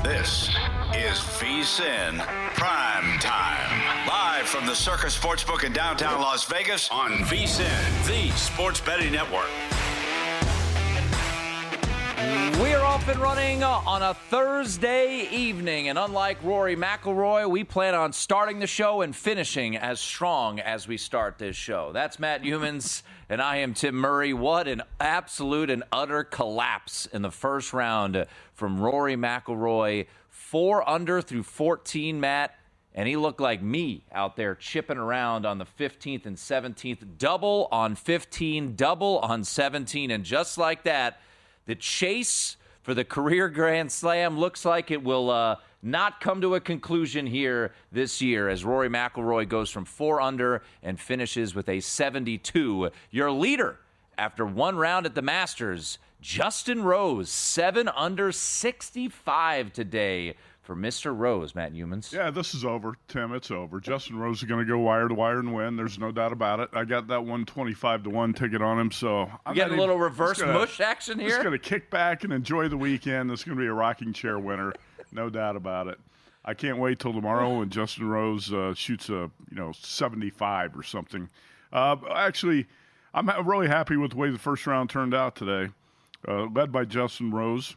This is VSiN PrimeTime. Live from the Circus Sportsbook in downtown Las Vegas on VSiN, the sports betting network. We are off and running on a Thursday evening, and unlike Rory McIlroy, we plan on starting the show and finishing as strong as we start this show. That's Matt Youmans, and I am Tim Murray. What an absolute and utter collapse in the first round from Rory McIlroy. 4 under through 14, Matt, and he looked like me out there chipping around on the 15th and 17th. Double on 15, double on 17, and just like that, the chase for the career Grand Slam looks like it will not come to a conclusion here this year as Rory McIlroy goes from 4 under and finishes with a 72. Your leader after one round at the Masters, Justin Rose, 7 under 65 today for Mr. Rose, Matt Youmans. Yeah, this is over, Tim. It's over. Justin Rose is going to go wire to wire and win. There's no doubt about it. I got that 125-1 ticket on him, so I'm getting a little reverse mush action here. Just going to kick back and enjoy the weekend. This is going to be a rocking chair winner, no doubt about it. I can't wait till tomorrow when Justin Rose shoots a 75 or something. Actually, I'm really happy with the way the first round turned out today. Led by Justin Rose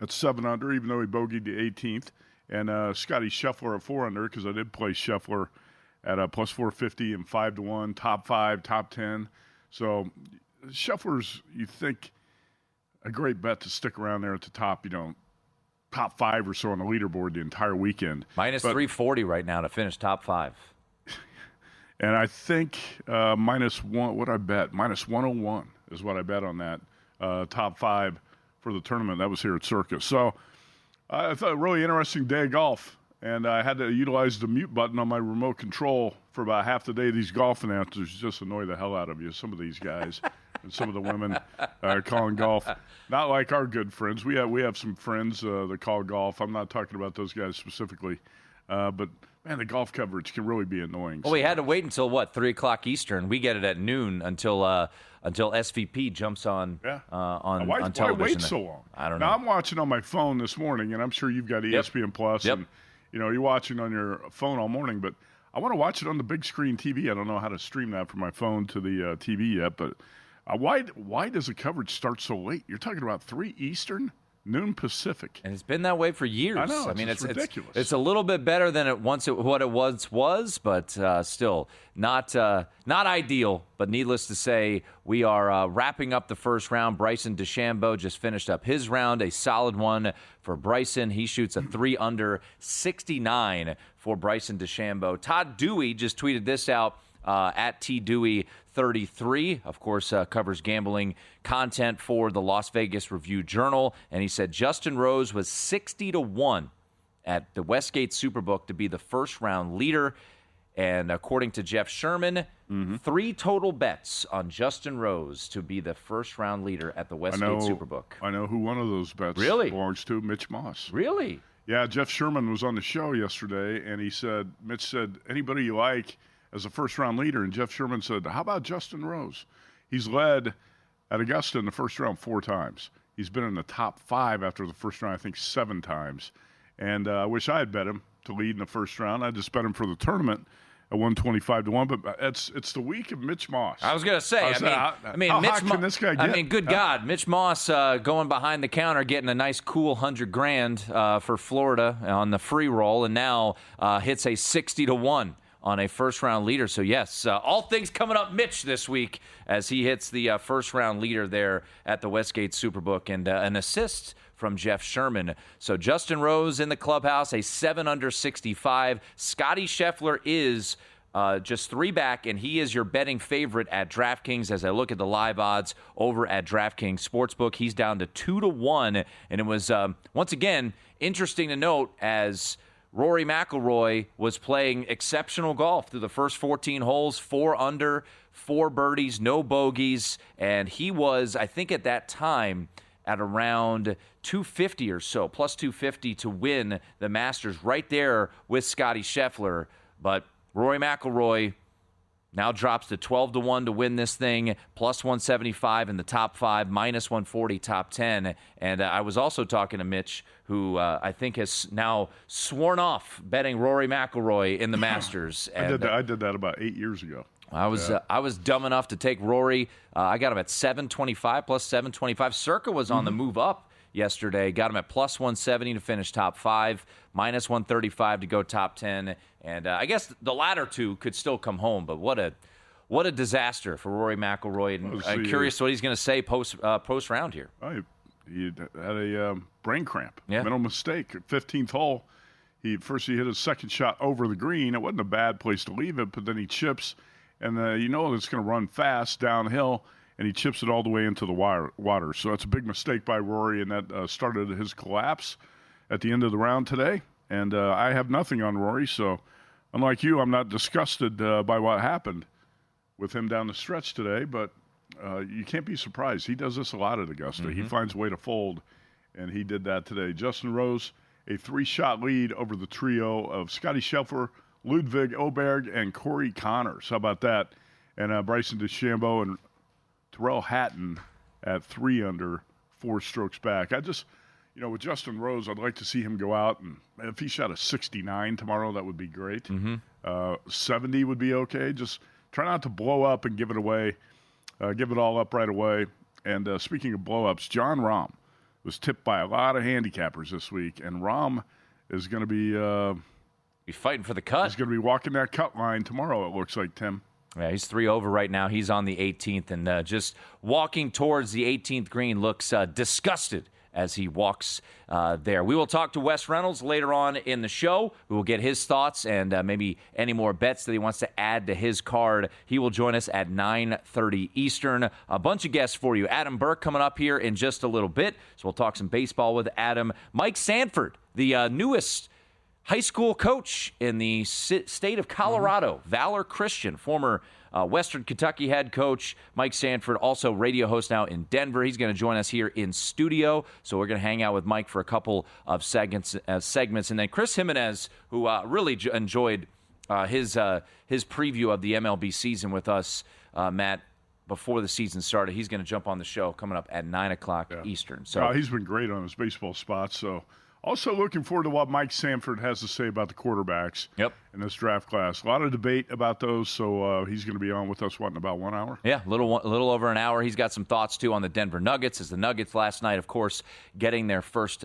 at 7 under, even though he bogeyed the 18th. And Scotty Scheffler at 4 under, because I did play Scheffler at plus 450 and 5-1, top 5, top 10. So Scheffler's, you think, a great bet to stick around there at the top, top 5 or so on the leaderboard the entire weekend. Minus 340 right now to finish top 5. And I think minus 1, what I bet? Minus 101 is what I bet on that top 5 for the tournament. That was here at Circus. So I thought a really interesting day of golf, and I had to utilize the mute button on my remote control for about half the day. These golf announcers just annoy the hell out of you, some of these guys, and some of the women calling golf. Not like our good friends. We have some friends that call golf. I'm not talking about those guys specifically, but man, the golf coverage can really be annoying. Well, we had to wait until, 3 o'clock Eastern. We get it at noon until SVP jumps on on television. Why wait so long? I don't know. Now, I'm watching on my phone this morning, and I'm sure you've got ESPN Plus, and you're watching on your phone all morning, but I want to watch it on the big screen TV. I don't know how to stream that from my phone to the TV yet, but why does the coverage start so late? You're talking about 3 Eastern? Noon Pacific. And it's been that way for years. I know. It's ridiculous. It's a little bit better than what it once was, but still not ideal. But needless to say, we are wrapping up the first round. Bryson DeChambeau just finished up his round, a solid one for Bryson. He shoots a 3 under 69 for Bryson DeChambeau. Todd Dewey just tweeted this out. At TDewey33, of course, covers gambling content for the Las Vegas Review-Journal, and he said Justin Rose was 60-1 at the Westgate Superbook to be the first-round leader, and according to Jeff Sherman, 3 total bets on Justin Rose to be the first-round leader at the Westgate Superbook. I know who one of those bets belongs to, Mitch Moss. Really? Yeah, Jeff Sherman was on the show yesterday, and Mitch said, anybody you like as a first-round leader, and Jeff Sherman said, how about Justin Rose? He's led at Augusta in the first round 4 times. He's been in the top 5 after the first round, I think 7 times. And I wish I had bet him to lead in the first round. I just bet him for the tournament at 125-1. But it's the week of Mitch Moss. I was going to say, how hot can this guy get? Good God, Mitch Moss going behind the counter, getting a nice cool $100,000 for Florida on the free roll, and now hits a 60-1. On a first-round leader. So, yes, all things coming up Mitch this week as he hits the first-round leader there at the Westgate Superbook, and an assist from Jeff Sherman. So, Justin Rose in the clubhouse, a 7 under 65. Scotty Scheffler is just 3 back, and he is your betting favorite at DraftKings. As I look at the live odds over at DraftKings Sportsbook, he's down to 2-1. And it was, once again, interesting to note as Rory McIlroy was playing exceptional golf through the first 14 holes, 4 under, 4 birdies, no bogeys, and he was, I think at that time, at around 250 or so, plus 250 to win the Masters right there with Scotty Scheffler. But Rory McIlroy Now drops to 12-1 to win this thing, plus 175 in the top 5, minus 140 top 10. And I was also talking to Mitch, who I think has now sworn off betting Rory McIlroy in the Masters. And, I did that about 8 years ago. I was dumb enough to take Rory. I got him at 725 plus 725. Circa was on the move up yesterday. Got him at plus 170 to finish top 5, minus 135 to go top 10. And I guess the latter two could still come home. But what a disaster for Rory McIlroy. And I'm curious what he's going to say post round here. He had a brain cramp. Yeah. Mental mistake. 15th hole. He hit his second shot over the green. It wasn't a bad place to leave it, but then he chips. And it's going to run fast downhill, and he chips it all the way into the water. So that's a big mistake by Rory, and that started his collapse at the end of the round today. And I have nothing on Rory, so unlike you, I'm not disgusted by what happened with him down the stretch today. But you can't be surprised. He does this a lot at Augusta. Mm-hmm. He finds a way to fold, and he did that today. Justin Rose, a 3-shot lead over the trio of Scotty Scheffler, Ludwig Oberg, and Corey Connors. How about that? And Bryson DeChambeau and Terrell Hatton at 3 under, 4 strokes back. With Justin Rose, I'd like to see him go out, and if he shot a 69 tomorrow, that would be great. Mm-hmm. 70 would be okay. Just try not to blow up and give it away. Give it all up right away. And speaking of blow-ups, John Rahm was tipped by a lot of handicappers this week, and Rahm is going to be He's fighting for the cut. He's going to be walking that cut line tomorrow, it looks like, Tim. Yeah, he's 3 over right now. He's on the 18th, and just walking towards the 18th green looks disgusted as he walks there. We will talk to Wes Reynolds later on in the show. We will get his thoughts and maybe any more bets that he wants to add to his card. He will join us at 9:30 Eastern. A bunch of guests for you. Adam Burke coming up here in just a little bit, so we'll talk some baseball with Adam. Mike Sanford, the newest high school coach in the state of Colorado, Valor Christian, former Western Kentucky head coach. Mike Sanford, also radio host now in Denver. He's going to join us here in studio, so we're going to hang out with Mike for a couple of segments. And then Chris Jimenez, who really enjoyed his preview of the MLB season with us, Matt, before the season started. He's going to jump on the show coming up at 9 o'clock Eastern. So he's been great on his baseball spots, so... Also looking forward to what Mike Sanford has to say about the quarterbacks in this draft class. A lot of debate about those, so he's going to be on with us, in about 1 hour? Yeah, a little over an hour. He's got some thoughts, too, on the Denver Nuggets, as the Nuggets last night, of course, getting their first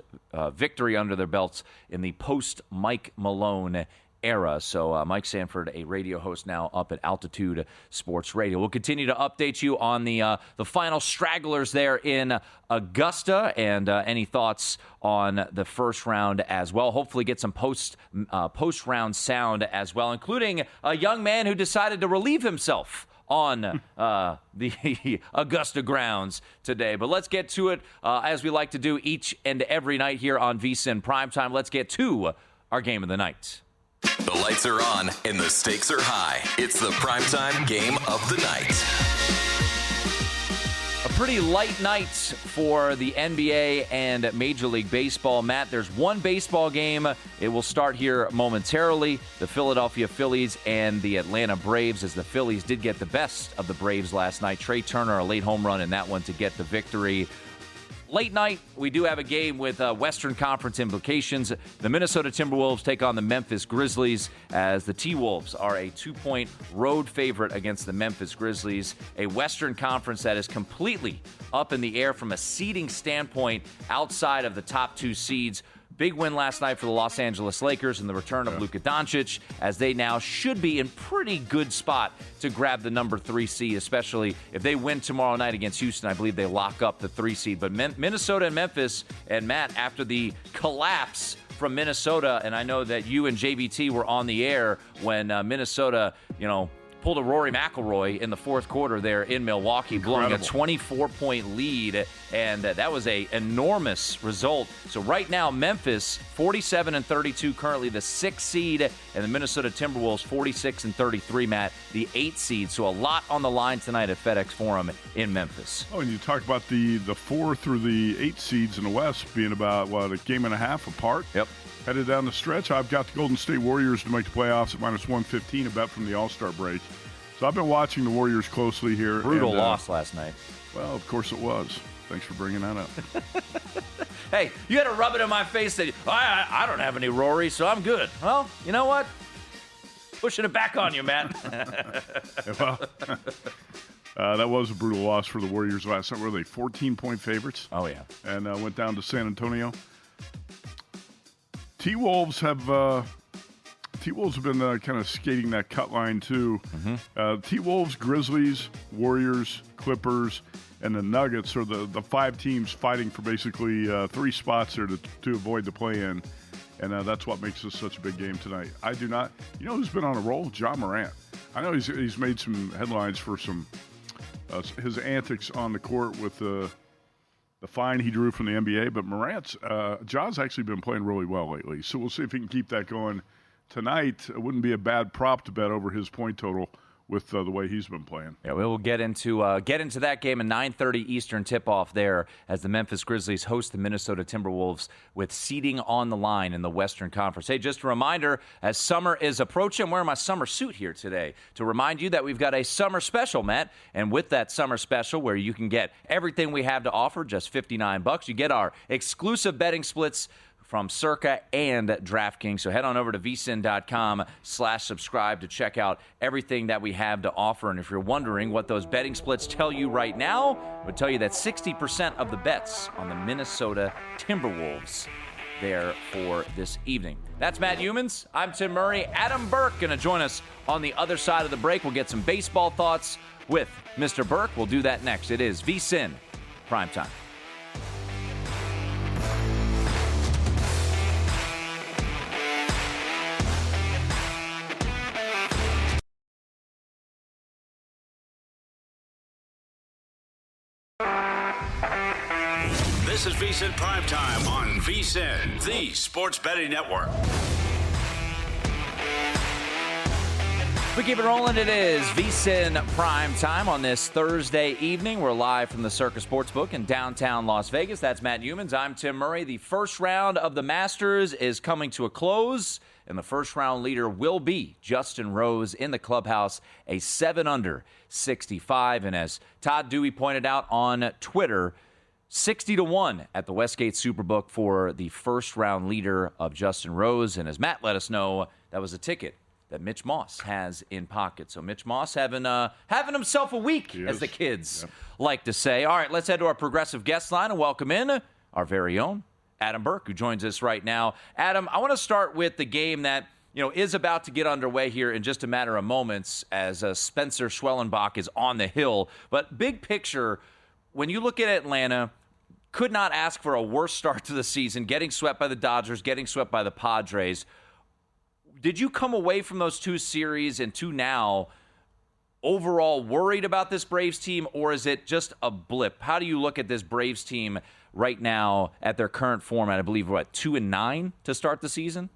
victory under their belts in the post-Mike Malone era. So Mike Sanford, a radio host now up at Altitude Sports Radio. We'll continue to update you on the final stragglers there in Augusta and any thoughts on the first round as well. Hopefully get some post-round sound as well, including a young man who decided to relieve himself on the Augusta grounds today. But let's get to it as we like to do each and every night here on VSiN Primetime. Let's get to our game of the night. The lights are on and the stakes are high. It's the primetime game of the night. A pretty light night for the NBA and Major League Baseball. Matt, there's one baseball game. It will start here momentarily. The Philadelphia Phillies and the Atlanta Braves, as the Phillies did get the best of the Braves last night. Trey Turner, a late home run in that one to get the victory. Late night, we do have a game with Western Conference implications. The Minnesota Timberwolves take on the Memphis Grizzlies, as the T-Wolves are a 2-point road favorite against the Memphis Grizzlies. A Western Conference that is completely up in the air from a seeding standpoint outside of the top 2 seeds. Big win last night for the Los Angeles Lakers and the return of Luka Doncic, as they now should be in pretty good spot to grab the number 3 seed, especially if they win tomorrow night against Houston. I believe they lock up the 3 seed. But Minnesota and Memphis, and Matt, after the collapse from Minnesota, and I know that you and JVT were on the air when Minnesota, pulled a Rory McIlroy in the fourth quarter there in Milwaukee, blowing a 24-point lead, and that was an enormous result. So right now, Memphis, 47-32, currently the 6th seed, and the Minnesota Timberwolves, 46-33, Matt, the 8th seed. So a lot on the line tonight at FedEx Forum in Memphis. Oh, and you talk about the 4 through the 8 seeds in the West being about, a game and a half apart? Yep. Headed down the stretch, I've got the Golden State Warriors to make the playoffs at -115, a bet from the All-Star break. So So I've been watching the Warriors closely here. Brutal loss last night. Well, of course it was. Thanks for bringing that up. Hey, you had to rub it in my face that I don't have any Rory, so I'm good. Well, you know what? Pushing it back on you, Matt. Well, that was a brutal loss for the Warriors last night. Were they 14-point favorites? Oh, yeah. And went down to San Antonio. T-Wolves have been kind of skating that cut line, too. Mm-hmm. T-Wolves, Grizzlies, Warriors, Clippers, and the Nuggets are the 5 teams fighting for basically 3 spots there to avoid the play-in. And that's what makes this such a big game tonight. I do not – you know who's been on a roll? John Morant. I know he's made some headlines for some his antics on the court with the fine he drew from the NBA. But Morant's John's actually been playing really well lately. So we'll see if he can keep that going tonight. It wouldn't be a bad prop to bet over his point total with the way he's been playing. Yeah, we will get into that game, a 9:30 Eastern tip-off there as the Memphis Grizzlies host the Minnesota Timberwolves with seeding on the line in the Western Conference. Hey, just a reminder, as summer is approaching, I'm wearing my summer suit here today to remind you that we've got a summer special, Matt. And with that summer special where you can get everything we have to offer, just $59, you get our exclusive betting splits from Circa and DraftKings. So head on over to vsin.com/subscribe to check out everything that we have to offer. And if you're wondering what those betting splits tell you right now, I would tell you that 60% of the bets on the Minnesota Timberwolves there for this evening. That's Matt Youmans. I'm Tim Murray. Adam Burke going to join us on the other side of the break. We'll get some baseball thoughts with Mr. Burke. We'll do that next. It is VSiN Primetime. This is VSiN Primetime on VSiN, the Sports Betting Network. We keep it rolling. It is VSiN Primetime on this Thursday evening. We're live from the Circa Sportsbook in downtown Las Vegas. That's Matt Youmans. I'm Tim Murray. The first round of the Masters is coming to a close, and the first round leader will be Justin Rose in the clubhouse, a 7-under 65. And as Todd Dewey pointed out on Twitter, 60-1 at the Westgate Superbook for the first round leader of Justin Rose. And as Matt let us know, that was a ticket that Mitch Moss has in pocket. So Mitch Moss having himself a week, as the kids like to say. All right, let's head to our progressive guest line and welcome in our very own Adam Burke, who joins us right now. Adam, I want to start with the game that is about to get underway here in just a matter of moments as Spencer Schwellenbach is on the hill. But big picture, when you look at Atlanta, could not ask for a worse start to the season, getting swept by the Dodgers, getting swept by the Padres. Did you come away from those 2 series and 2 now overall worried about this Braves team, or is it just a blip? How do you look at this Braves team right now at their current format? I believe, 2-9 to start the season?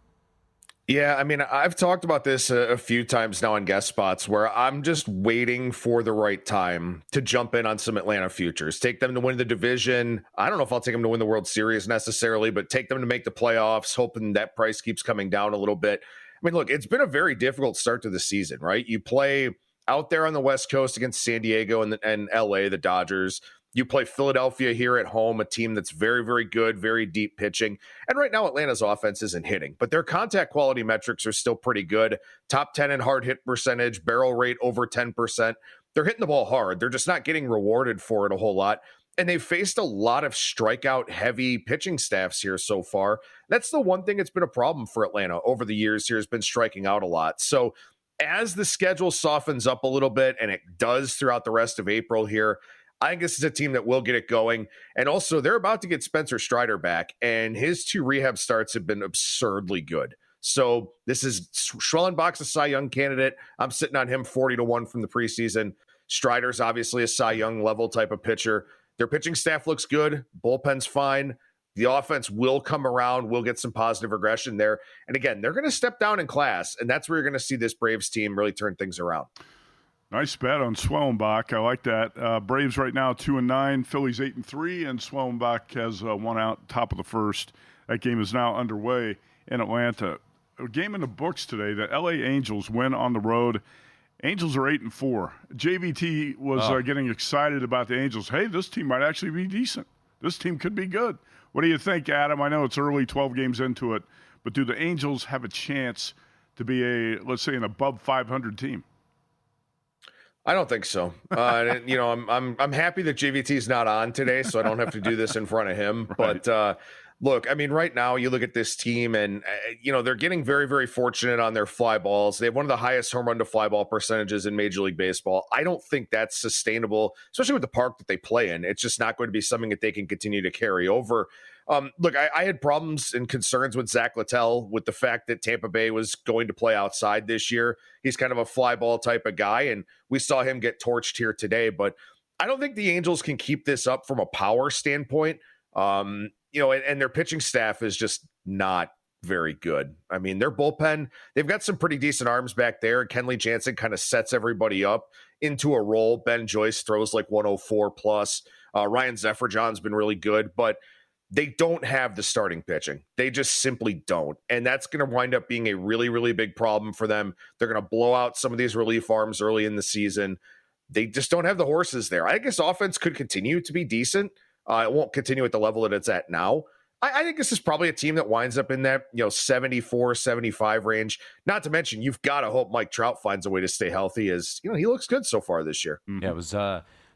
Yeah, I mean, I've talked about this a few times now on guest spots where I'm just waiting for the right time to jump in on some Atlanta futures. Take them to win the division. I don't know if I'll take them to win the World Series necessarily, but take them to make the playoffs, hoping that price keeps coming down a little bit. I mean, look, it's been a very difficult start to the season, right? You play out there on the West Coast against San Diego and LA, the Dodgers. You play Philadelphia here at home, a team that's very, very good, very deep pitching. And right now, Atlanta's offense isn't hitting, but their contact quality metrics are still pretty good. Top 10 in hard hit percentage, barrel rate over 10%. They're hitting the ball hard. They're just not getting rewarded for it a whole lot. And they've faced a lot of strikeout-heavy pitching staffs here so far. That's the one thing that's been a problem for Atlanta over the years here, has been striking out a lot. So as the schedule softens up a little bit, and it does throughout the rest of April here, I think this is a team that will get it going. And also, they're about to get Spencer Strider back, and his 2 rehab starts have been absurdly good. So this is Schwellenbach's a Cy Young candidate. I'm sitting on him 40-1 from the preseason. Strider's obviously a Cy Young level type of pitcher. Their pitching staff looks good. Bullpen's fine. The offense will come around. We'll get some positive regression there. And again, they're going to step down in class, and that's where you're going to see this Braves team really turn things around. Nice bet on Schwellenbach. I like that. Braves right now 2-9, Phillies 8-3, and Schwellenbach has one out top of the first. That game is now underway in Atlanta. A game in the books today. The LA Angels win on the road Angels are 8-4. JVT was getting excited about the Angels. Hey, this team might actually be decent. This team could be good. What do you think, Adam? I know it's early, 12 games into it, but do the Angels have a chance to be let's say, an above 500 team? I don't think so. I'm happy that JVT is not on today, so I don't have to do this in front of him. Right. But look, I mean, right now you look at this team, and they're getting very, very fortunate on their fly balls. They have one of the highest home run to fly ball percentages in Major League Baseball. I don't think that's sustainable, especially with the park that they play in. It's just not going to be something that they can continue to carry over. Look, I had problems and concerns with Zach Littell with the fact that Tampa Bay was going to play outside this year. He's kind of a fly ball type of guy, and we saw him get torched here today. But I don't think the Angels can keep this up from a power standpoint. And their pitching staff is just not very good. I mean, their bullpen, they've got some pretty decent arms back there. Kenley Jansen kind of sets everybody up into a role. Ben Joyce throws like 104 plus. Ryan Zephyr-John's been really good, but they don't have the starting pitching. They just simply don't. And that's going to wind up being a really, really big problem for them. They're going to blow out some of these relief arms early in the season. They just don't have the horses there. I guess offense could continue to be decent. It won't continue at the level that it's at now. I think this is probably a team that winds up in that 74, 75 range. Not to mention, you've got to hope Mike Trout finds a way to stay healthy, as he looks good so far this year. Yeah, it was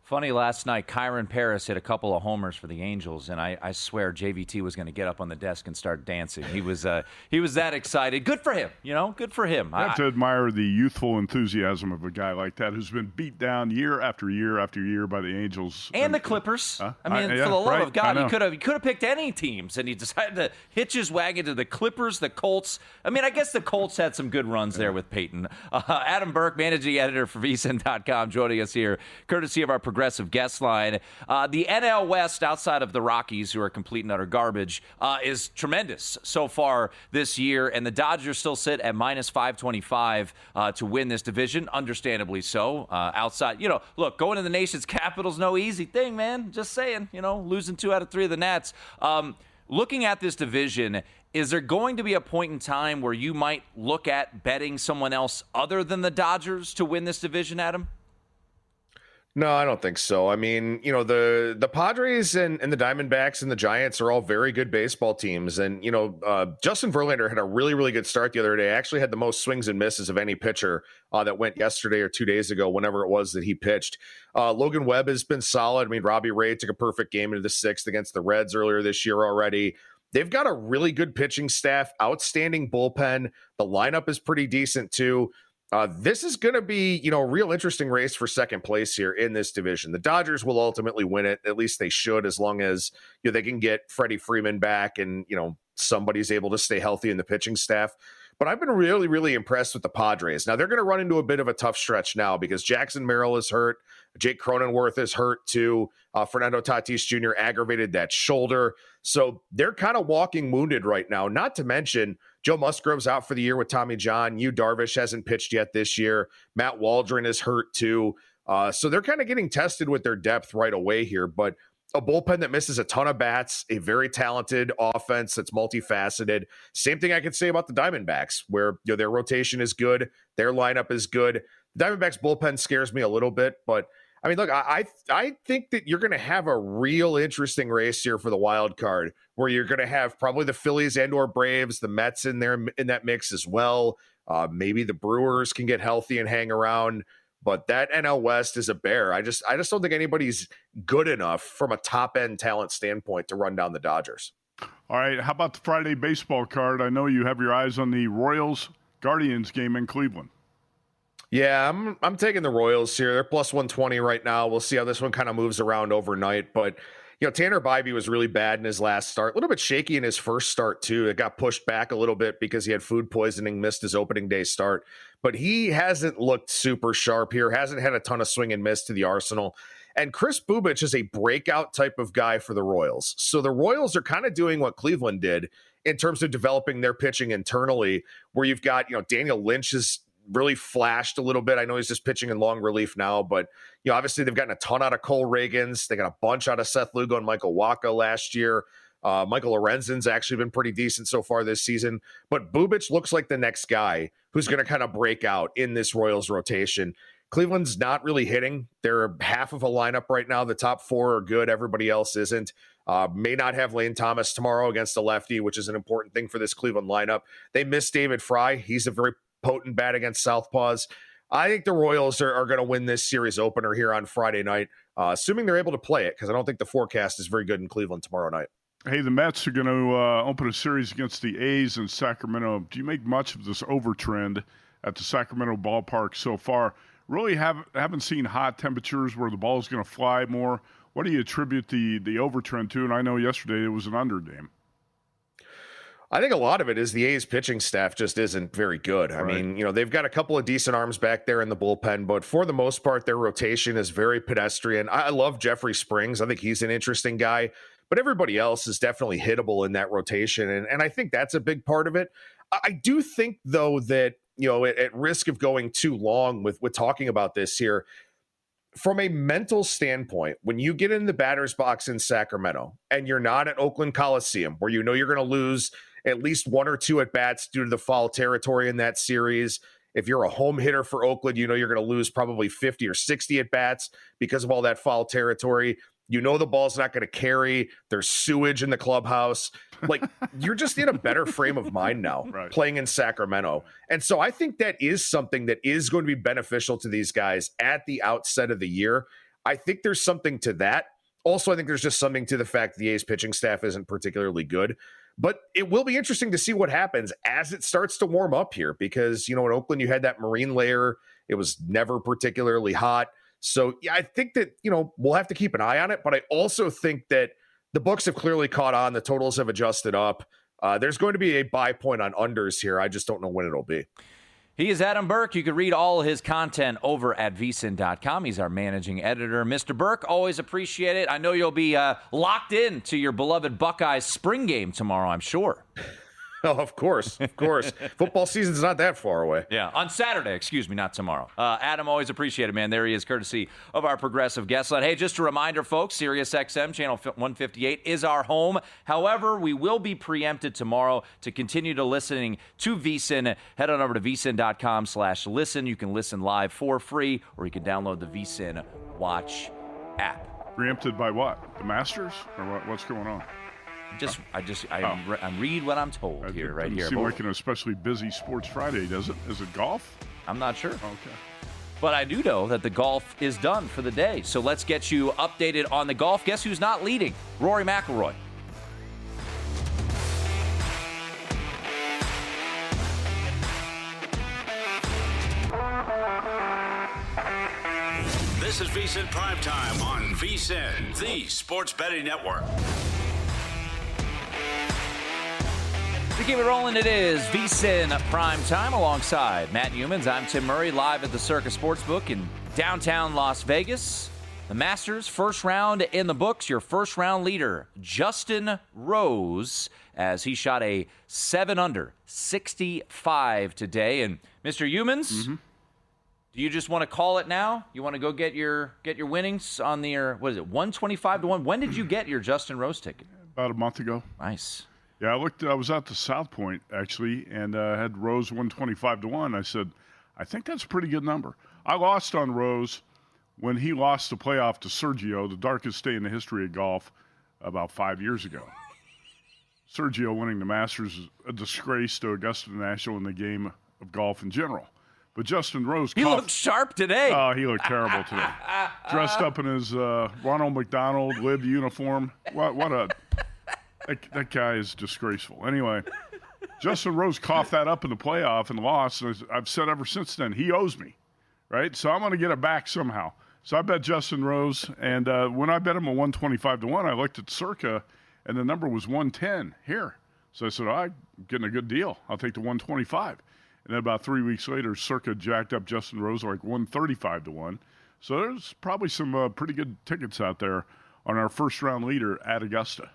funny last night. Kyron Paris hit a couple of homers for the Angels, and I swear JVT was going to get up on the desk and start dancing. He was that excited. Good for him, good for him. I have to admire the youthful enthusiasm of a guy like that who's been beat down year after year after year by the Angels and the Clippers. For the love of God, he could have picked any teams, and he decided to hitch his wagon to the Clippers, the Colts. I guess the Colts had some good runs there with Peyton. Adam Burke, managing editor for VSiN.com, joining us here, courtesy of our progressive guest line. The NL West, outside of the Rockies, who are complete and utter garbage, is tremendous so far this year, and the Dodgers still sit at minus 525 to win this division, understandably so. Outside, look, going to the nation's capital's no easy thing, man. Just saying, losing 2 out of 3 of the Nats. Looking at this division, is there going to be a point in time where you might look at betting someone else other than the Dodgers to win this division, Adam? No, I don't think so. I mean, the Padres and the Diamondbacks and the Giants are all very good baseball teams. And, Justin Verlander had a really, really good start the other day. Actually had the most swings and misses of any pitcher that went yesterday or 2 days ago, whenever it was that he pitched. Logan Webb has been solid. I mean, Robbie Ray took a perfect game into the 6th against the Reds earlier this year already. They've got a really good pitching staff, outstanding bullpen. The lineup is pretty decent too. This is going to be, a real interesting race for second place here in this division. The Dodgers will ultimately win it. At least they should, as long as they can get Freddie Freeman back and, somebody's able to stay healthy in the pitching staff. But I've been really, really impressed with the Padres. Now, they're going to run into a bit of a tough stretch now because Jackson Merrill is hurt. Jake Cronenworth is hurt too. Fernando Tatis Jr. aggravated that shoulder. So they're kind of walking wounded right now. Not to mention, Joe Musgrove's out for the year with Tommy John. Yu Darvish hasn't pitched yet this year. Matt Waldron is hurt too. So they're kind of getting tested with their depth right away here. But a bullpen that misses a ton of bats, a very talented offense that's multifaceted. Same thing I could say about the Diamondbacks, where their rotation is good, their lineup is good. The Diamondbacks bullpen scares me a little bit, but I mean, look, I think that you're going to have a real interesting race here for the wild card, where you're going to have probably the Phillies and or Braves, the Mets in there in that mix as well. Maybe the Brewers can get healthy and hang around. But that NL West is a bear. I just don't think anybody's good enough from a top-end talent standpoint to run down the Dodgers. All right, how about the Friday baseball card? I know you have your eyes on the Royals-Guardians game in Cleveland. Yeah, I'm taking the Royals here. They're plus 120 right now. We'll see how this one kind of moves around overnight. But, Tanner Bybee was really bad in his last start. A little bit shaky in his first start, too. It got pushed back a little bit because he had food poisoning, missed his opening day start. But he hasn't looked super sharp here, hasn't had a ton of swing and miss to the arsenal. And Chris Bubich is a breakout type of guy for the Royals. So the Royals are kind of doing what Cleveland did in terms of developing their pitching internally, where you've got, Daniel Lynch has really flashed a little bit. I know he's just pitching in long relief now, but obviously they've gotten a ton out of Cole Reagans. They got a bunch out of Seth Lugo and Michael Wacha last year. Michael Lorenzen's actually been pretty decent so far this season, but Bubic looks like the next guy who's going to kind of break out in this Royals rotation. Cleveland's not really hitting. They're half of a lineup right now. The top four are good. Everybody else isn't. May not have Lane Thomas tomorrow against a lefty, which is an important thing for this Cleveland lineup. They miss David Fry. He's a very potent bat against southpaws. I think the Royals are going to win this series opener here on Friday night, assuming they're able to play it, because I don't think the forecast is very good in Cleveland tomorrow night. Hey, the Mets are going to open a series against the A's in Sacramento. Do you make much of this overtrend at the Sacramento ballpark so far? Really haven't seen hot temperatures where the ball is going to fly more. What do you attribute the overtrend to? And I know yesterday it was an under game. I think a lot of it is the A's pitching staff just isn't very good. I mean, they've got a couple of decent arms back there in the bullpen, but for the most part, their rotation is very pedestrian. I love Jeffrey Springs. I think he's an interesting guy, but everybody else is definitely hittable in that rotation. And I think that's a big part of it. I do think, though, that, at risk of going too long with talking about this here, from a mental standpoint, when you get in the batter's box in Sacramento and you're not at Oakland Coliseum, where you're going to lose at least one or two at bats due to the foul territory in that series. If you're a home hitter for Oakland, you're going to lose probably 50 or 60 at bats because of all that foul territory. The ball's not going to carry. There's sewage in the clubhouse. Like, you're just in a better frame of mind now playing in Sacramento. And so I think that is something that is going to be beneficial to these guys at the outset of the year. I think there's something to that. Also, I think there's just something to the fact the A's pitching staff isn't particularly good. But it will be interesting to see what happens as it starts to warm up here because, in Oakland, you had that marine layer. It was never particularly hot. So, yeah, I think that, we'll have to keep an eye on it. But I also think that the books have clearly caught on. The totals have adjusted up. There's going to be a buy point on unders here. I just don't know when it'll be. He is Adam Burke. You can read all his content over at VSiN.com. He's our managing editor. Mr. Burke, always appreciate it. I know you'll be locked in to your beloved Buckeyes spring game tomorrow, I'm sure. Oh, of course. Football season's not that far away. Yeah, on Saturday, not tomorrow. Adam, always appreciate it, man. There he is, courtesy of our progressive guest line. Hey, just a reminder, folks, SiriusXM, channel 158 is our home. However, we will be preempted tomorrow. To continue to listening to VSiN, head on over to vsin.com/listen. You can listen live for free, or you can download the VSiN Watch app. Preempted by what? The Masters? Or what's going on? I read what I'm told here, right here. Doesn't seem like an especially busy Sports Friday, does it? Is it golf? I'm not sure. Okay. But I do know that the golf is done for the day. So let's get you updated on the golf. Guess who's not leading? Rory McIlroy. This is VSiN Primetime on VSiN, the Sports Betting Network. To keep it rolling, it is VSiN Primetime alongside Matt Youmans. I'm Tim Murray, live at the Circus Sportsbook in downtown Las Vegas. The Masters, first round in the books. Your first round leader, Justin Rose, as he shot a 7-under, 65 today. And Mr. Youmans, do you just want to call it now? You want to go get your winnings on the, what is it, 125-1? When did you get your Justin Rose ticket? About a month ago. Nice. Yeah, I was at the South Point, actually, and had Rose 125-1. I said, I think that's a pretty good number. I lost on Rose when he lost the playoff to Sergio, the darkest day in the history of golf, about 5 years ago. Sergio winning the Masters is a disgrace to Augusta National in the game of golf in general. But Justin Rose... He looked sharp today. Oh, he looked terrible today. Dressed up in his Ronald McDonald Lib uniform. What a... That guy is disgraceful. Anyway, Justin Rose coughed that up in the playoff and lost. And I've said ever since then, he owes me, right? So I'm going to get it back somehow. So I bet Justin Rose. And when I bet him a 125-1, I looked at Circa, and the number was 110 here. So I said, I'm getting a good deal. I'll take the 125. And then about 3 weeks later, Circa jacked up Justin Rose like 135-1. So there's probably some pretty good tickets out there on our first-round leader at Augusta.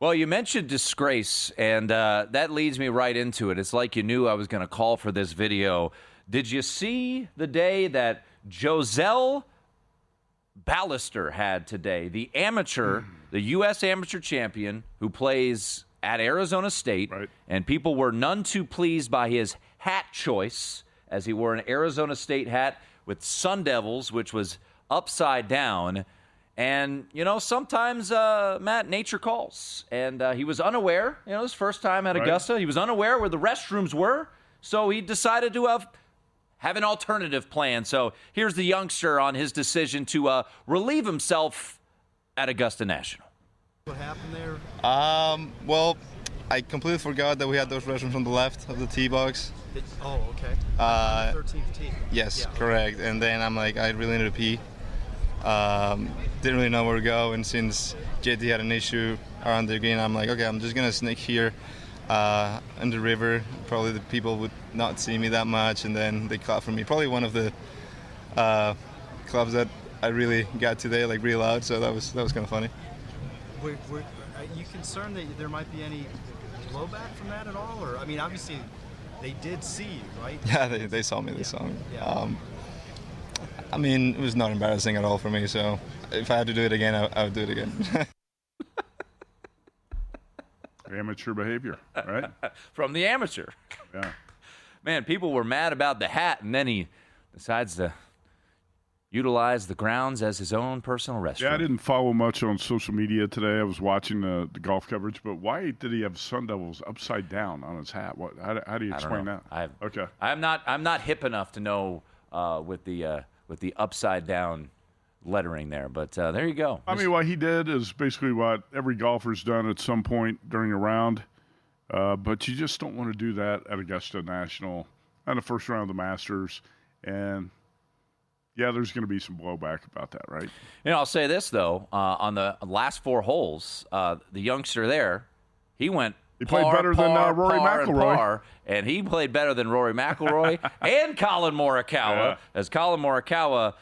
Well, you mentioned disgrace, and that leads me right into it. It's like you knew I was going to call for this video. Did you see the day that Joselle Ballister had today, the amateur the U.S. amateur champion who plays at Arizona State, right. And people were none too pleased by his hat choice as he wore an Arizona State hat with Sun Devils, which was upside down. And, sometimes, Matt, nature calls. And he was unaware, his first time at Augusta, he was unaware where the restrooms were, so he decided to have an alternative plan. So here's the youngster on his decision to relieve himself at Augusta National. What happened there? Well, I completely forgot that we had those restrooms on the left of the tee box. Oh, okay. 13th tee. Yes, Yeah. correct. And then I'm like, I really need to pee. Didn't really know where to go, and since JT had an issue around the green, I'm like, okay, I'm just gonna sneak here in the river. Probably the people would not see me that much, and then they clap for me. Probably one of the clubs that I really got today, like really loud. So that was kind of funny. Are you concerned that there might be any blowback from that at all? Or, I mean, obviously they did see you, right? Yeah, they saw me. They saw me. Yeah. I mean, it was not embarrassing at all for me. So if I had to do it again, I would do it again. Amateur behavior, right? From the amateur. Yeah. Man, people were mad about the hat, and then he decides to utilize the grounds as his own personal restroom. Yeah, I didn't follow much on social media today. I was watching the golf coverage, but why did he have Sun Devils upside down on his hat? How do you explain that? Okay. I'm not hip enough to know with the upside down lettering there, but there you go. I mean, what he did is basically what every golfer's done at some point during a round, but you just don't want to do that at Augusta National on the first round of the Masters, and yeah, there's going to be some blowback about that, right? I'll say this though: on the last 4 holes, the youngster there, he went. He played better than Rory McIlroy. And he played better than Rory McIlroy and Colin Morikawa, as Colin Morikawa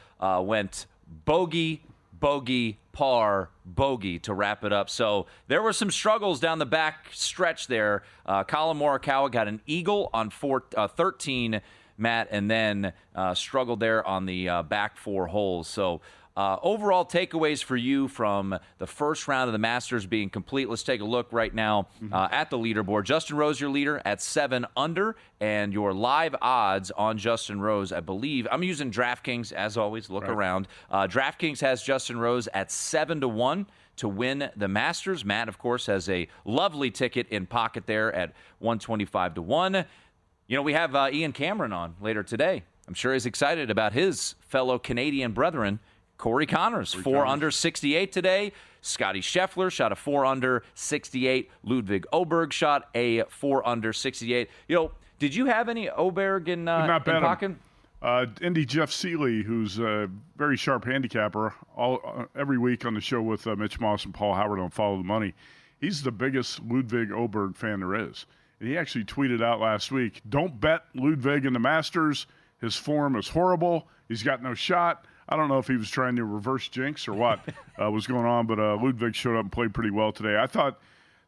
went bogey, bogey, par, bogey to wrap it up. So there were some struggles down the back stretch there. Colin Morikawa got an eagle on 13, Matt, and then struggled there on the back 4 holes. So overall takeaways for you from the first round of the Masters being complete. Let's take a look right now at the leaderboard. Justin Rose, your leader at 7 under, and your live odds on Justin Rose, I believe. I'm using DraftKings, as always. Look around. DraftKings has Justin Rose at 7-1 to win the Masters. Matt, of course, has a lovely ticket in pocket there at 125-1. We have Ian Cameron on later today. I'm sure he's excited about his fellow Canadian brethren. Corey Connors, 4 under 68 today. Scotty Scheffler shot a 4 under 68. Ludwig Oberg shot a 4 under 68. Did you have any Oberg in pocket? Indy Jeff Seeley, who's a very sharp handicapper, every week on the show with Mitch Moss and Paul Howard on Follow the Money. He's the biggest Ludwig Oberg fan there is. And he actually tweeted out last week, "Don't bet Ludwig in the Masters. His form is horrible. He's got no shot." I don't know if he was trying to reverse jinx or what was going on, but Ludwig showed up and played pretty well today. I thought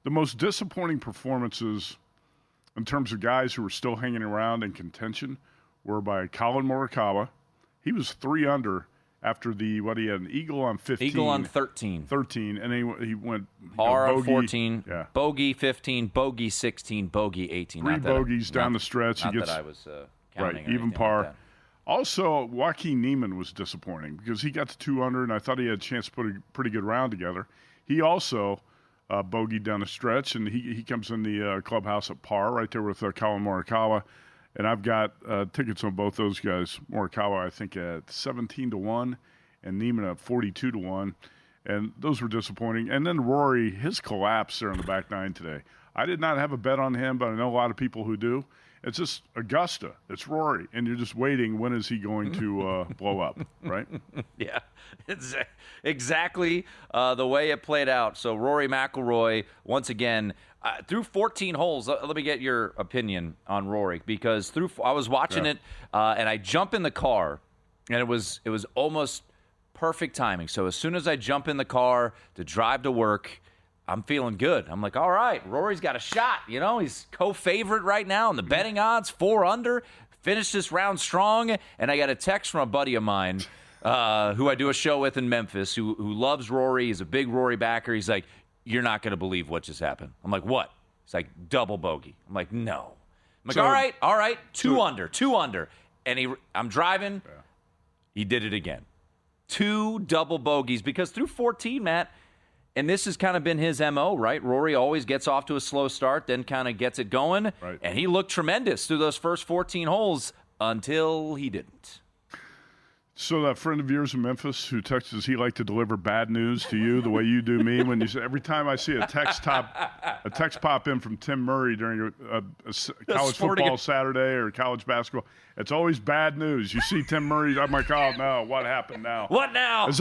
the most disappointing performances in terms of guys who were still hanging around in contention were by Colin Morikawa. He was 3 under after he had an eagle on 15. Eagle on 13. 13, and he went par bogey, 14, yeah. Bogey 15, bogey 16, bogey 18. 3 bogeys down the stretch. Not that I was counting. Right, even par. Like also, Joaquin Niemann was disappointing because he got to 2 under, and I thought he had a chance to put a pretty good round together. He also bogeyed down the stretch, and he comes in the clubhouse at par right there with Colin Morikawa. And I've got tickets on both those guys. Morikawa, I think, at 17-1, and Niemann at 42-1. And those were disappointing. And then Rory, his collapse there in the back 9 today. I did not have a bet on him, but I know a lot of people who do. It's just Augusta. It's Rory. And you're just waiting, when is he going to blow up, right? Yeah, it's exactly the way it played out. So Rory McIlroy, once again, through 14 holes, let me get your opinion on Rory, because I was watching it, and I jump in the car, and it was almost perfect timing. So as soon as I jump in the car to drive to work, I'm feeling good. I'm like, all right, Rory's got a shot. He's co-favorite right now in the betting odds, 4 under. Finished this round strong, and I got a text from a buddy of mine who I do a show with in Memphis, who loves Rory. He's a big Rory backer. He's like, "You're not going to believe what just happened." I'm like, "What?" He's like, "Double bogey." I'm like, "No." I'm like, all right, two under. And I'm driving. Yeah. He did it again. 2 double bogeys, because through 14, Matt, and this has kind of been his MO, right? Rory always gets off to a slow start, then kind of gets it going. Right. And he looked tremendous through those first 14 holes until he didn't. So that friend of yours in Memphis who texts, does he like to deliver bad news to you the way you do me? When you say, every time I see a text pop in from Tim Murray during a college football Saturday or college basketball, it's always bad news. You see Tim Murray, I'm like, oh no, what happened now? What now? Is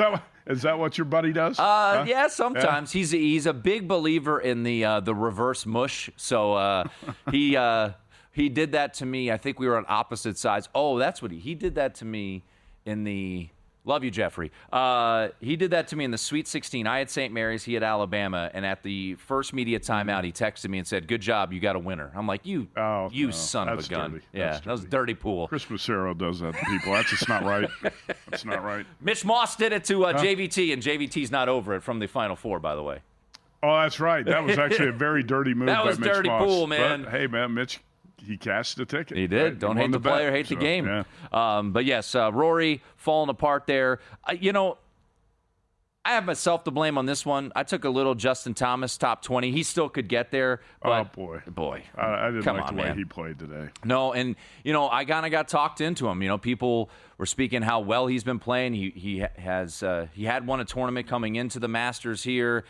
that what your buddy does? Yeah, sometimes. Yeah. He's a big believer in the reverse mush. So he did that to me. I think we were on opposite sides. Oh, that's what he did that to me. In the love you, Jeffrey. He did that to me in the Sweet 16. I had St. Mary's, he had Alabama, and at the first media timeout, he texted me and said, "Good job, you got a winner." I'm like, "You son of a gun!" Dirty. Yeah, that was dirty pool. Chris Macero does that to people. That's just not right. That's not right. Mitch Moss did it to JVT, and JVT's not over it from the Final Four, by the way. Oh, that's right. That was actually a very dirty move. That was by Mitch dirty Moss. Pool, man. But, hey, man, Mitch. He cashed the ticket. He did. Right? Don't hate the player, hate the game. Yeah. But yes, Rory falling apart there. I have myself to blame on this one. I took a little Justin Thomas top 20. He still could get there. But boy. I didn't like the way man. he played today. No, and, I kind of got talked into him. People were speaking how well he's been playing. He had won a tournament coming into the Masters here.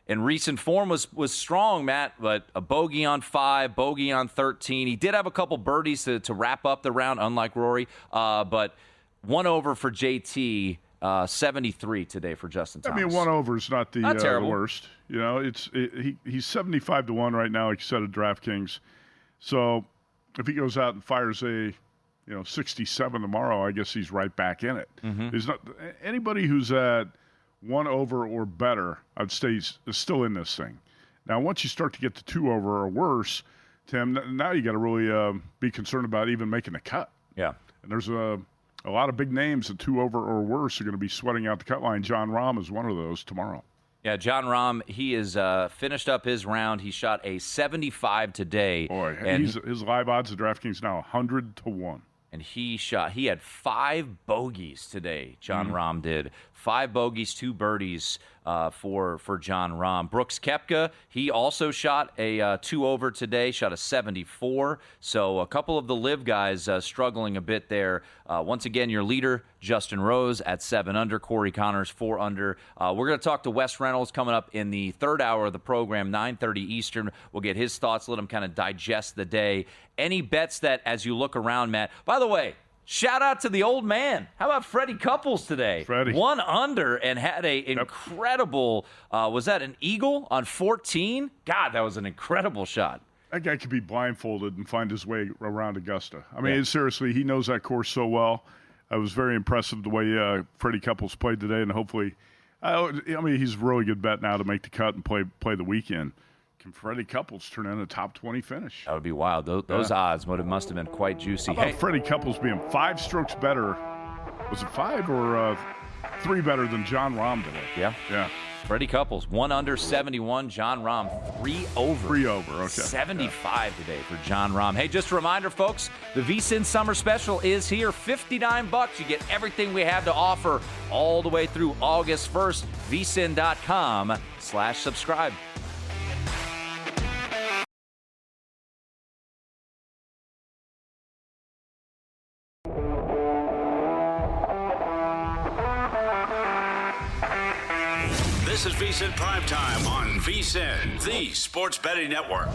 And recent form was strong, Matt, but a bogey on 5, bogey on 13. He did have a couple birdies to wrap up the round, unlike Rory. But 1 over for JT, 73 today for Justin Thomas. I mean, 1 over is not the worst. He's 75 to 1 right now, like you said, at DraftKings. So if he goes out and fires a 67 tomorrow, I guess he's right back in it. Mm-hmm. There's not anybody who's at 1 over or better, I'd say is still in this thing. Now, once you start to get to 2 over or worse, Tim, now you got to really be concerned about even making the cut. Yeah. And there's a lot of big names at 2 over or worse are going to be sweating out the cut line. John Rahm is one of those tomorrow. Yeah, John Rahm, he is finished up his round. He shot a 75 today. Boy, his live odds at DraftKings now 100 to 1. And he had 5 bogeys today, John Rahm did. 5 bogeys, 2 birdies for John Rahm. Brooks Koepka, he also shot a 2 over today, shot a 74. So a couple of the live guys struggling a bit there. Once again, your leader, Justin Rose, at 7 under. Corey Connors, 4 under. We're going to talk to Wes Reynolds coming up in the third hour of the program, 9:30 Eastern. We'll get his thoughts, let him kind of digest the day. Any bets that, as you look around, Matt, by the way, shout out to the old man. How about Freddie Couples today? Freddie. 1 under and had a incredible, was that an eagle on 14? God, that was an incredible shot. That guy could be blindfolded and find his way around Augusta. I mean, seriously, he knows that course so well. It was very impressive the way Freddie Couples played today, and hopefully, he's a really good bet now to make the cut and play the weekend. Can Freddie Couples turn in a top 20 finish? That would be wild. Those odds must have been quite juicy. How about Freddie Couples being 5 strokes better? Was it 5 or 3 better than John Rahm today? Yeah. Freddie Couples, 1 under 71. John Rahm, 3 over. 3 over, okay. 75 today for John Rahm. Hey, just a reminder, folks, the VSiN Summer Special is here. $59. You get everything we have to offer all the way through August 1st. VSiN.com/subscribe. This is VSiN PrimeTime on VSiN, the sports betting network.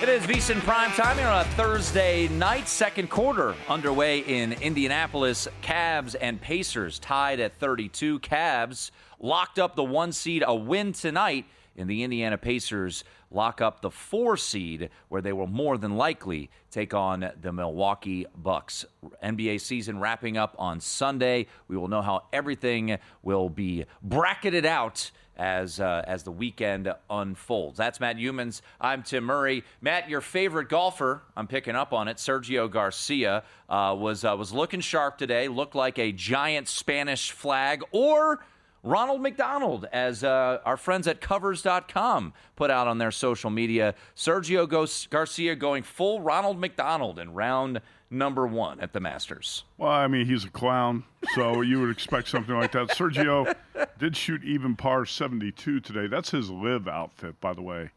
It is VSiN PrimeTime here on a Thursday night. Second quarter underway in Indianapolis. Cavs and Pacers tied at 32. Cavs locked up the 1 seed. A win tonight, and the Indiana Pacers lock up the 4 seed, where they will more than likely take on the Milwaukee Bucks. NBA season wrapping up on Sunday. We will know how everything will be bracketed out as the weekend unfolds. That's Matt Youmans. I'm Tim Murray. Matt, your favorite golfer, I'm picking up on it, Sergio Garcia, was looking sharp today, looked like a giant Spanish flag, or Ronald McDonald, as our friends at Covers.com put out on their social media. Sergio Garcia going full Ronald McDonald in round number 1 at the Masters. Well, I mean, he's a clown, so you would expect something like that. Sergio did shoot even par 72 today. That's his live outfit, by the way.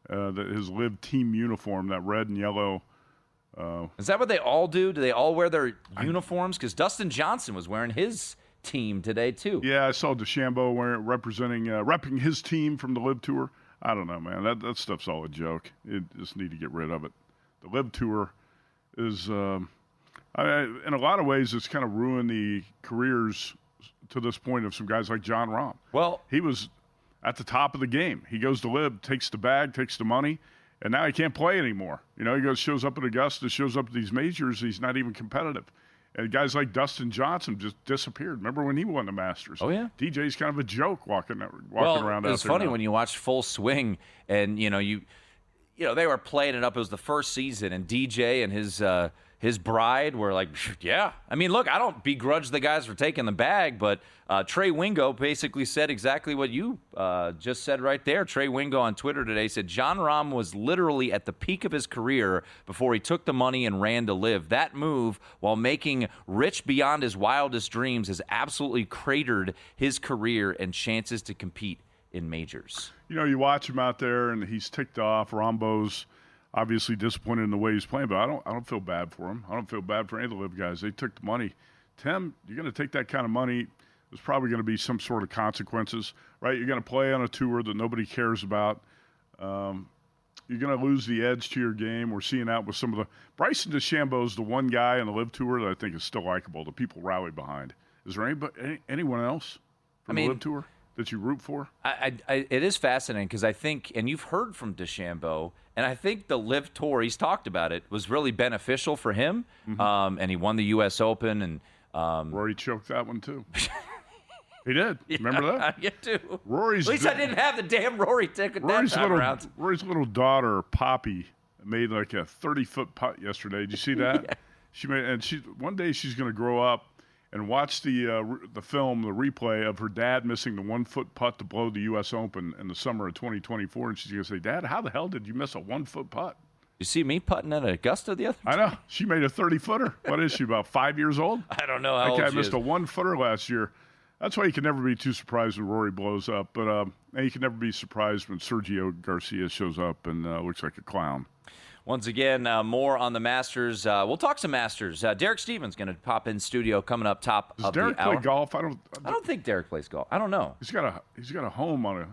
His live team uniform, that red and yellow. Is that what they all do? Do they all wear their uniforms? Because Dustin Johnson was wearing his team today, too. Yeah, I saw DeChambeau repping his team from the live tour. I don't know, man. That stuff's all a joke. You just need to get rid of it. The live tour is, in a lot of ways, it's kind of ruined the careers to this point of some guys like Jon Rahm. Well, he was at the top of the game. He goes to live, takes the bag, takes the money, and now he can't play anymore. You know, he shows up at Augusta, shows up at these majors, he's not even competitive. And guys like Dustin Johnson just disappeared. Remember when he won the Masters? Oh, yeah. DJ's kind of a joke walking around out there. It's funny when you watch Full Swing and, they were playing it up. It was the first season, and DJ and his bride were like, yeah. I mean, look, I don't begrudge the guys for taking the bag, but Trey Wingo basically said exactly what you just said right there. Trey Wingo on Twitter today said Jon Rahm was literally at the peak of his career before he took the money and ran to live. That move, while making rich beyond his wildest dreams, has absolutely cratered his career and chances to compete in majors. You watch him out there, and he's ticked off. Rambo's obviously disappointed in the way he's playing, but I don't feel bad for him. I don't feel bad for any of the live guys. They took the money. Tim, you're going to take that kind of money. There's probably going to be some sort of consequences, right? You're going to play on a tour that nobody cares about. You're going to lose the edge to your game. We're seeing that with some of the Bryson DeChambeau's the one guy on the live tour that I think is still likable, that people rally behind. Is there anyone else from the live tour that you root for? It is fascinating because I think, and you've heard from DeChambeau, and I think the live tour, he's talked about it, was really beneficial for him. Mm-hmm. And he won the U.S. Open. And Rory choked that one, too. He did. Yeah, remember that? Yeah, too. At least I didn't have the damn Rory ticket that time around. Rory's little daughter, Poppy, made like a 30-foot putt yesterday. Did you see that? Yeah. One day she's going to grow up and watch the film, the replay of her dad missing the 1-foot putt to blow the U.S. Open in the summer of 2024. And she's going to say, Dad, how the hell did you miss a 1-foot putt? You see me putting at Augusta the other day? I know. She made a 30-footer. What is she, about 5 years old? I don't know how old she is. I missed a 1-footer last year. That's why you can never be too surprised when Rory blows up. But and you can never be surprised when Sergio Garcia shows up and looks like a clown. Once again, more on the Masters. We'll talk some Masters. Derek Stevens going to pop in studio coming up top of the hour. Does Derek play golf? I don't think Derek plays golf. I don't know. He's got a home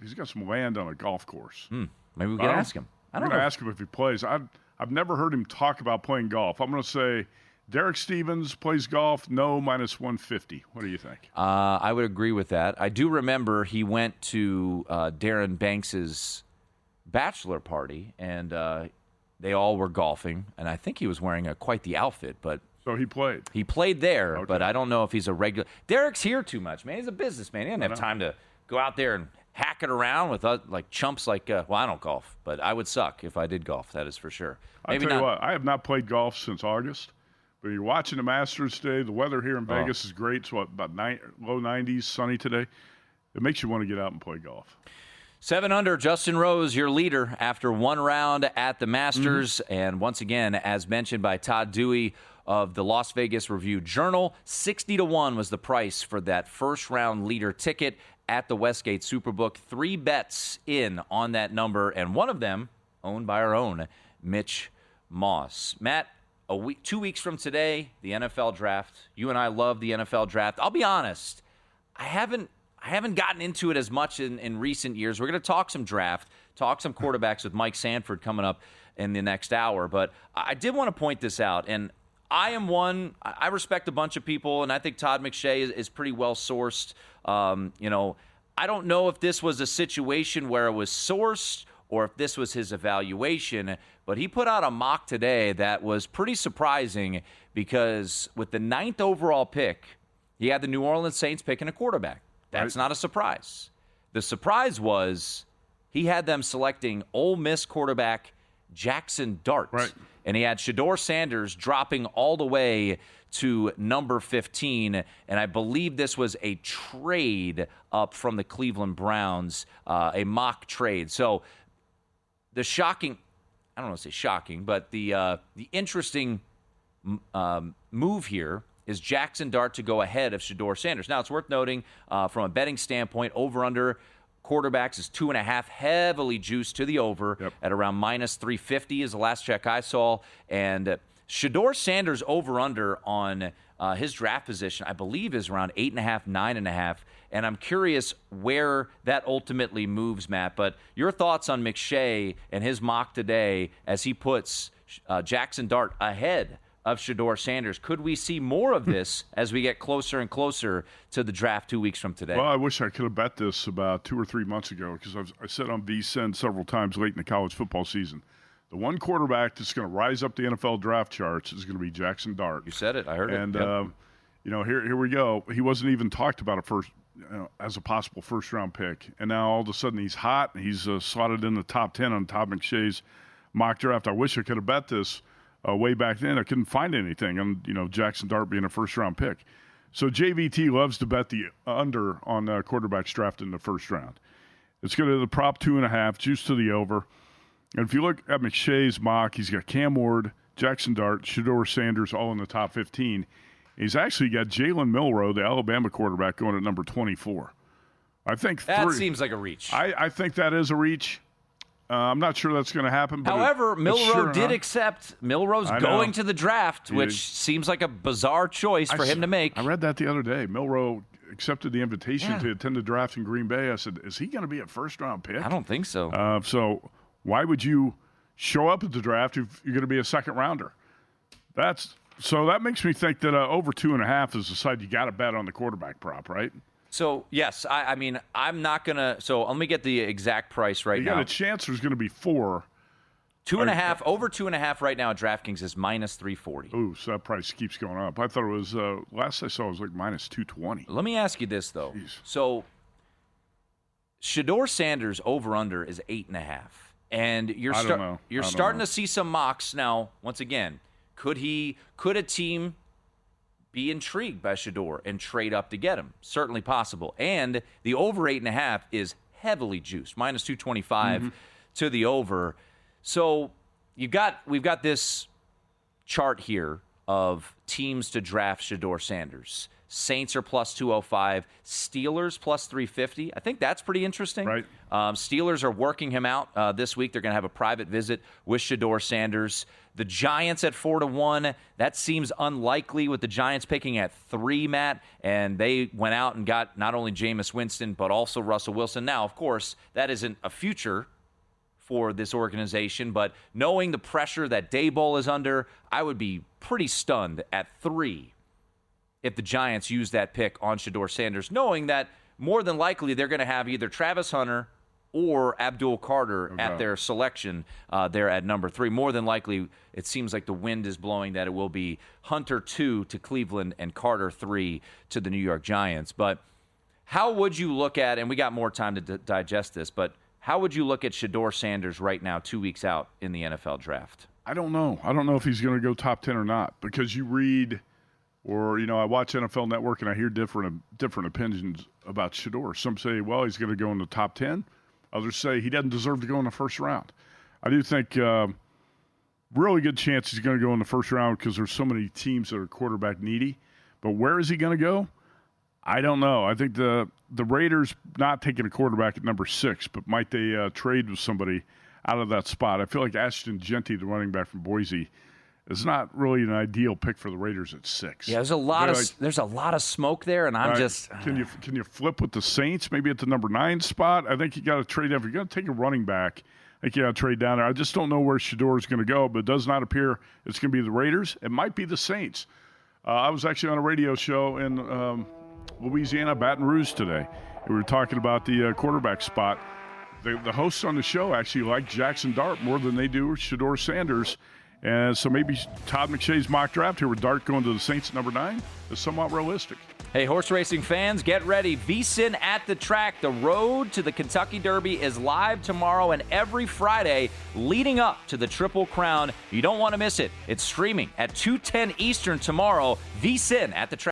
he's got some land on a golf course. Maybe we can ask him. I'm going to ask him if he plays. I've never heard him talk about playing golf. I'm going to say Derek Stevens plays golf. No, minus 150. What do you think? I would agree with that. I do remember he went to Darren Banks's bachelor party, and they all were golfing, and I think he was wearing quite the outfit. But so he played. He played there, okay. But I don't know if he's a regular. Derek's here too much, man. He's a businessman. He doesn't have time to go out there and hack it around with like chumps like. Well, I don't golf, but I would suck if I did golf. That is for sure. I'll tell you what. I have not played golf since August. But you're watching the Masters today. The weather here in Vegas is great. It's about low 90s, sunny today. It makes you want to get out and play golf. 7 under, Justin Rose, your leader after one round at the Masters. Mm-hmm. And once again, as mentioned by Todd Dewey of the Las Vegas Review-Journal, 60-1 was the price for that first-round leader ticket at the Westgate Superbook. 3 bets in on that number, and one of them owned by our own Mitch Moss. Matt, 2 weeks from today, the NFL draft. You and I love the NFL draft. I'll be honest, I haven't gotten into it as much in recent years. We're going to talk some draft, talk some quarterbacks with Mike Sanford coming up in the next hour. But I did want to point this out, and I respect a bunch of people, and I think Todd McShay is pretty well sourced. I don't know if this was a situation where it was sourced or if this was his evaluation, but he put out a mock today that was pretty surprising because with the 9th overall pick, he had the New Orleans Saints picking a quarterback. That's not a surprise. the surprise was he had them selecting Ole Miss quarterback Jackson Dart. Right. And he had Shedeur Sanders dropping all the way to number 15. And I believe this was a trade up from the Cleveland Browns, a mock trade. So the shocking, I don't want to say shocking, but the interesting move here is Jackson Dart to go ahead of Shedeur Sanders. Now, it's worth noting from a betting standpoint, over-under quarterbacks is 2.5, heavily juiced to the over at around minus 350 is the last check I saw. And Shedeur Sanders over-under on his draft position, I believe, is around 8.5, 9.5. And I'm curious where that ultimately moves, Matt. But your thoughts on McShay and his mock today as he puts Jackson Dart ahead of Shedeur Sanders. Could we see more of this as we get closer and closer to the draft 2 weeks from today? Well, I wish I could have bet this about 2 or 3 months ago because I said on VSiN several times late in the college football season, the one quarterback that's going to rise up the NFL draft charts is going to be Jackson Dart. You said it. I heard it. And, Yep. Here we go. He wasn't even talked about as a possible first-round pick. And now all of a sudden he's hot. And he's slotted in the top 10 on Todd McShay's mock draft. I wish I could have bet this way back then. I couldn't find anything on, Jackson Dart being a first-round pick. So JVT loves to bet the under on quarterbacks drafted in the first round. It's going to the prop 2.5, juice to the over. And if you look at McShay's mock, he's got Cam Ward, Jackson Dart, Shedeur Sanders all in the top 15. He's actually got Jalen Milroe, the Alabama quarterback, going at number 24. I think that seems like a reach. I think that is a reach. I'm not sure that's going to happen. But However, Milroe did accept. Milroe's going to the draft, which seems like a bizarre choice for him to make. I read that the other day. Milroe accepted the invitation to attend the draft in Green Bay. I said, is he going to be a first-round pick? I don't think so. So why would you show up at the draft if you're going to be a second-rounder? So that makes me think that over 2.5 is the side you got to bet on the quarterback prop, right? So, yes, I mean, I'm not going to – so let me get the exact price right now. You got a chance there's going to be 4. 2.5, over 2.5 right now at DraftKings is minus 340. Ooh, so that price keeps going up. I thought it was last I saw it was like minus 220. Let me ask you this, though. Jeez. So, Shedeur Sanders over-under is 8.5. And you're starting to see some mocks now. Once again, could a team – be intrigued by Shedeur and trade up to get him? Certainly possible. And the over 8.5 is heavily juiced, minus 225 to the over. So we've got this chart here of teams to draft Shedeur Sanders. Saints are plus 205, Steelers plus 350. I think that's pretty interesting. Right. Steelers are working him out this week. They're going to have a private visit with Shedeur Sanders. The Giants at 4-1. That seems unlikely with the Giants picking at 3, Matt. And they went out and got not only Jameis Winston, but also Russell Wilson. Now, of course, that isn't a future for this organization. But knowing the pressure that Daboll is under, I would be pretty stunned at 3 if the Giants use that pick on Shedeur Sanders, knowing that more than likely they're going to have either Travis Hunter or Abdul Carter at their selection there at number 3. More than likely, it seems like the wind is blowing that it will be Hunter 2 to Cleveland and Carter 3 to the New York Giants. But how would you look at, and we got more time to digest this, but how would you look at Shedeur Sanders right now 2 weeks out in the NFL draft? I don't know. I don't know if he's going to go top 10 or not because you read – or, I watch NFL Network and I hear different opinions about Shedeur. Some say, well, he's going to go in the top 10. Others say he doesn't deserve to go in the first round. I do think really good chance he's going to go in the first round because there's so many teams that are quarterback needy. But where is he going to go? I don't know. I think the Raiders not taking a quarterback at number 6, but might they trade with somebody out of that spot? I feel like Ashton Genty, the running back from Boise, is not really an ideal pick for the Raiders at 6. Yeah, there's a lot of smoke there, and I'm just. Can you flip with the Saints? Maybe at the number 9 spot. I think you got to trade. If you're going to take a running back, I think you got to trade down there. I just don't know where Shedeur is going to go, but it does not appear it's going to be the Raiders. It might be the Saints. I was actually on a radio show in Louisiana, Baton Rouge today. We were talking about the quarterback spot. The hosts on the show actually like Jackson Dart more than they do Shedeur Sanders. And so maybe Todd McShay's mock draft here with Dart going to the Saints at number 9 is somewhat realistic. Hey, horse racing fans, get ready. VSiN at the track. The road to the Kentucky Derby is live tomorrow and every Friday leading up to the Triple Crown. You don't want to miss it. It's streaming at 2:10 Eastern tomorrow. VSiN at the track.